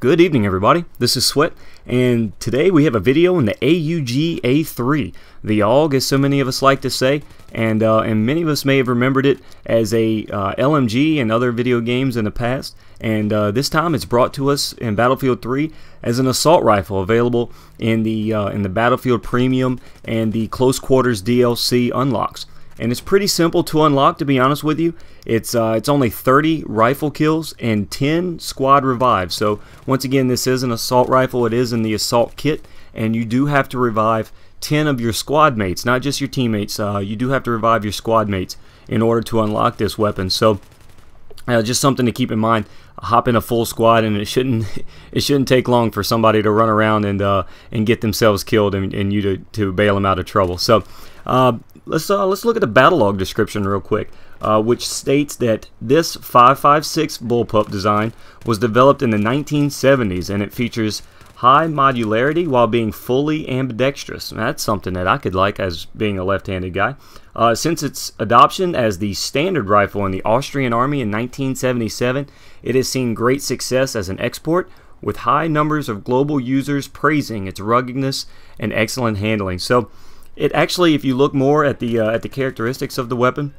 Good evening, everybody. This is Sweat, and today we have a video on the AUG A3, the AUG, as so many of us like to say, and many of us may have remembered it as a LMG in other video games in the past, and this time it's brought to us in Battlefield 3 as an assault rifle available in the Battlefield Premium and the Close Quarters DLC unlocks. And it's pretty simple to unlock, to be honest with you. It's only 30 rifle kills and 10 squad revives. So once again, this is an assault rifle. It is in the assault kit, and you do have to revive 10 of your squad mates, not just your teammates. You do have to revive your squad mates in order to unlock this weapon. So just something to keep in mind. Hop in a full squad, and it shouldn't take long for somebody to run around and get themselves killed, and you to bail them out of trouble. So let's look at the battle log description real quick, which states that this 5.56 bullpup design was developed in the 1970s, and it features high modularity while being fully ambidextrous. And that's something that I could like as being a left-handed guy. Since its adoption as the standard rifle in the Austrian Army in 1977, it has seen great success as an export, with high numbers of global users praising its ruggedness and excellent handling. So it actually, if you look more at the characteristics of the weapon,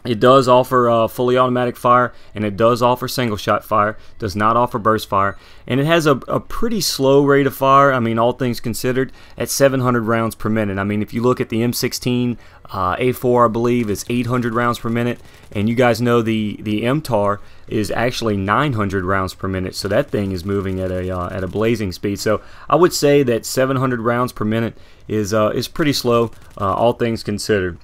it does offer fully automatic fire, and it does offer single shot fire, does not offer burst fire, and it has a pretty slow rate of fire, I mean, all things considered, at 700 rounds per minute. I mean, if you look at the M16 A4, I believe, it's 800 rounds per minute, and you guys know the MTAR is actually 900 rounds per minute, so that thing is moving at a blazing speed. So I would say that 700 rounds per minute is pretty slow, all things considered.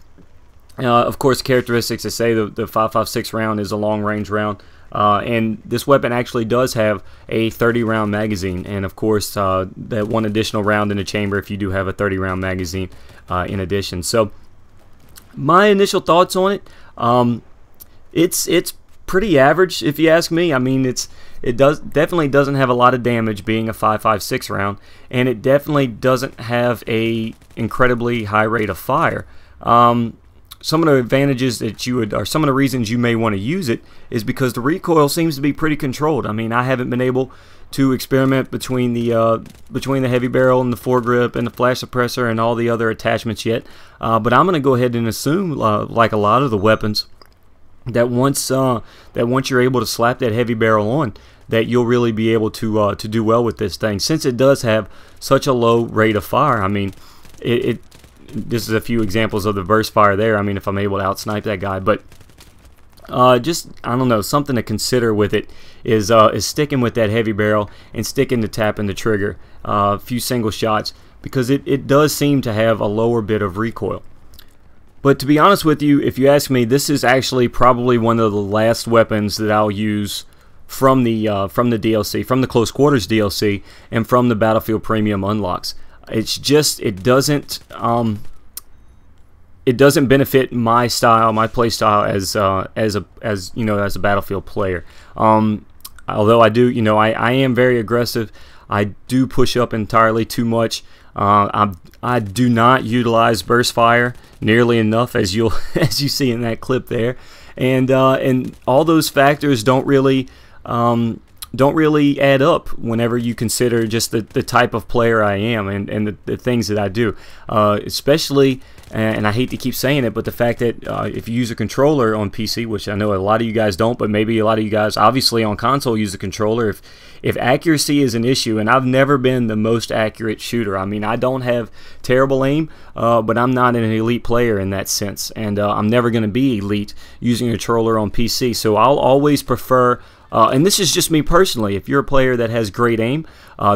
Of course, characteristics that say the 5.56 round is a long-range round, and this weapon actually does have a 30-round magazine, and of course that one additional round in the chamber if you do have a 30-round magazine in addition. So my initial thoughts on it, it's pretty average if you ask me. I mean, it definitely doesn't have a lot of damage being a 5.56 round, and it definitely doesn't have a incredibly high rate of fire. Some of the advantages that you would, or some of the reasons you may want to use it, is because the recoil seems to be pretty controlled. I mean, I haven't been able to experiment between the heavy barrel and the foregrip and the flash suppressor and all the other attachments yet, but I'm going to go ahead and assume, like a lot of the weapons, that once you're able to slap that heavy barrel on, that you'll really be able to do well with this thing, since it does have such a low rate of fire. I mean, this is a few examples of the burst fire there. I mean, if I'm able to outsnipe that guy, but just, I don't know, something to consider with it is sticking with that heavy barrel and sticking to tapping the trigger a few single shots, because it does seem to have a lower bit of recoil. But to be honest with you, if you ask me, this is actually probably one of the last weapons that I'll use from the DLC, from the Close Quarters DLC, and from the Battlefield Premium unlocks. It's just, it doesn't benefit my style, my play style as a Battlefield player. Although I do, I am very aggressive. I do push up entirely too much. I do not utilize burst fire nearly enough, as you see in that clip there, and all those factors don't really add up whenever you consider just the type of player I am and the things that I do, especially, and I hate to keep saying it, but the fact that if you use a controller on PC, which I know a lot of you guys don't, but maybe a lot of you guys obviously on console use a controller, if accuracy is an issue, and I've never been the most accurate shooter. I mean, I don't have terrible aim, but I'm not an elite player in that sense, and I'm never going to be elite using a controller on PC, so I'll always prefer, and this is just me personally, if you're a player that has great aim,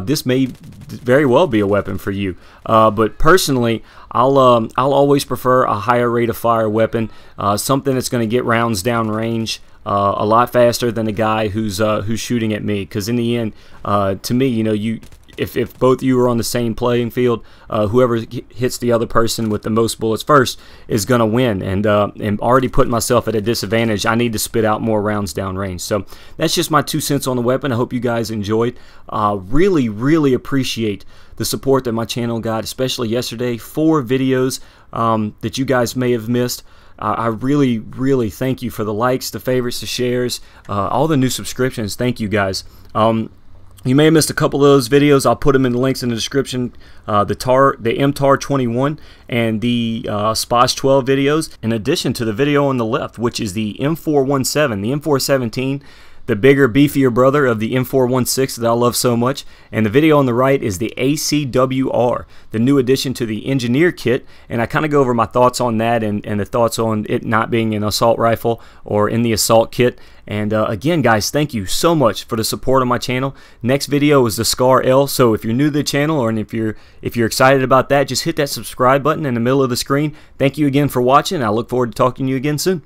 this may very well be a weapon for you. But personally, I'll always prefer a higher rate of fire weapon, something that's going to get rounds down range a lot faster than a guy who's shooting at me. Because in the end, to me, if both of you are on the same playing field, whoever hits the other person with the most bullets first is going to win. And I'm already putting myself at a disadvantage. I need to spit out more rounds downrange. So that's just my 2 cents on the weapon. I hope you guys enjoyed. Really, really appreciate the support that my channel got, especially yesterday. 4 videos that you guys may have missed. I really, really thank you for the likes, the favorites, the shares, all the new subscriptions. Thank you guys. You may have missed a couple of those videos. I'll put them in the links in the description. The MTAR 21 and the SPOS 12 videos, in addition to the video on the left, which is the M417, the M417, the bigger, beefier brother of the M416 that I love so much. And the video on the right is the ACW-R, the new addition to the engineer kit. And I kind of go over my thoughts on that and the thoughts on it not being an assault rifle or in the assault kit. And again, guys, thank you so much for the support on my channel. Next video is the SCAR L. So if you're new to the channel, or if you're excited about that, just hit that subscribe button in the middle of the screen. Thank you again for watching. I look forward to talking to you again soon.